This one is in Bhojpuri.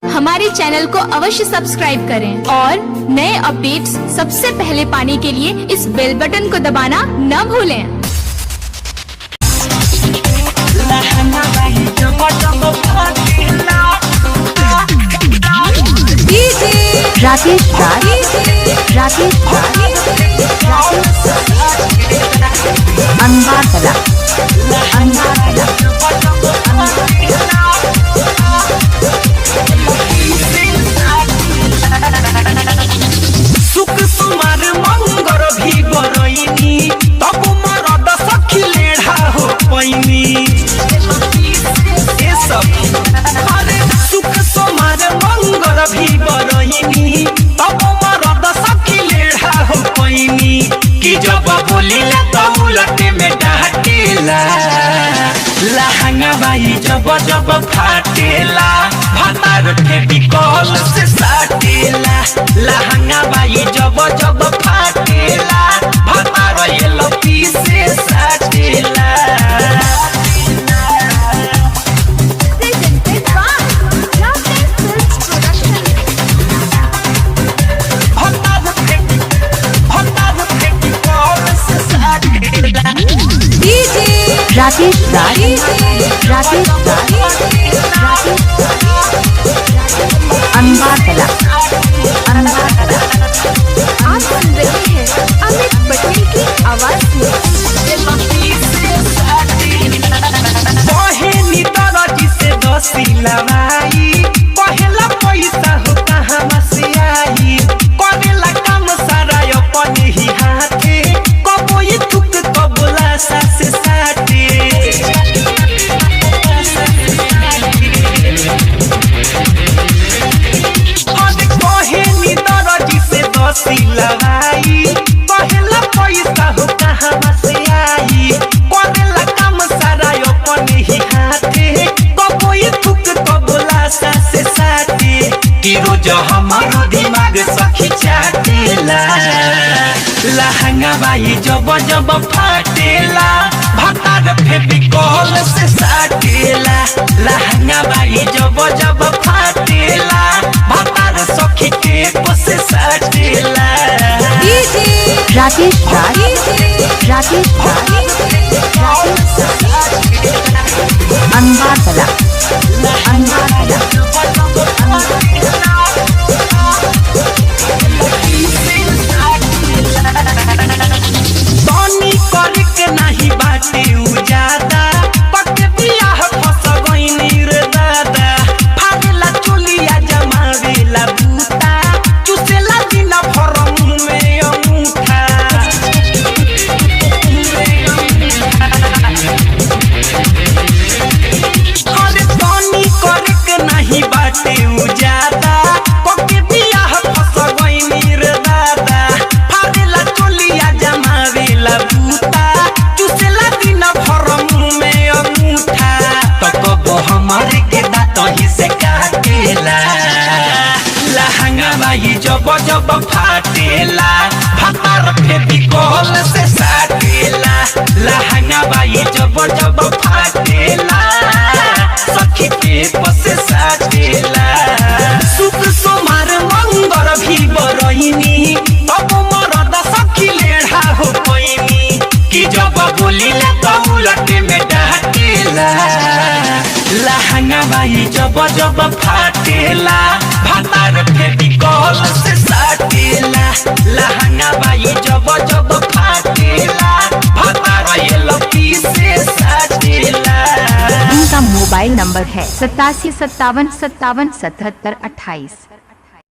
हमारे चैनल को अवश्य सब्सक्राइब करें और नए अपडेट्स सबसे पहले पाने के लिए इस बेल बटन को दबाना न भूलें। राकेश अंबारतला सुख सुमार मंगर भी बरईनी तब मरद सखी लेढ़ा हो पैनी ए सब अरे सुख सुमार मंगर भी बरईनी तब मरद सखी लेढ़ा हो पैनी कि जब बोलिला तो उलटे में डांटेला लहंगा बाई जब जब फाटेला भातार के बिकॉल से साटेला लहंगा बाई जब जब फाटेला भातार ये लपी से साटेला राकेश अंबारतला आप सुन रहे हैं अमित पटेल की आवाज में। बहेनी तरजी से दसिलवाई पहला पैसा हो कहाँ से आई करेला काम सारा अपने ही हाथे कबोई थुक कबोला सासे साटे बहेनी तरजी से दसिलवाई पहला पैसा हो कहाँ से आई करेला काम सारा अपने ही हाथे कबोई थुक कबोला सासे साटे कि रोज हमारो दिमाग सखी चाटेला लहंगा बाई जब जब फाटेला भातार फेविकॉल से साटेला लहंगा बाई जब जब फाटेला भातार सखी टेप से साटेला राकेश अंबारतला तनी करके नहीं बाटे उजादा पक बियाह फस गइनी रे दादा फाड़ेला चोलिया जमावेला बूता चुसेला दिन भर मुँह में अंगूठा अरे तनी करके नहीं बाटे उजादा पक बियाह फस गइनी रे दादा फाड़ेला चोलिया जमावेला बूता चुसेला दिन भर मुँह में अंगूठा तो कबो हमारे के दांत ही से काटेला लहंगा बाई जब जब फाटेला भातार फेविकॉल से साटेला लहंगा बाई जब जब फाटेला सखी टेप से साटेला सुख सोमार मंगर भी बरईनी तब मरद सखी लेढ़ा हो पैनी कि जब बोलिला तो उलटे में डांटेला लहंगा बाई जब जब फाटेला भातार फेविकॉल से साटेला लहंगा बाई जब जब फाटेला भातार ये लपी से साटेला। उनका मोबाइल नंबर है 87 57 57 77 28।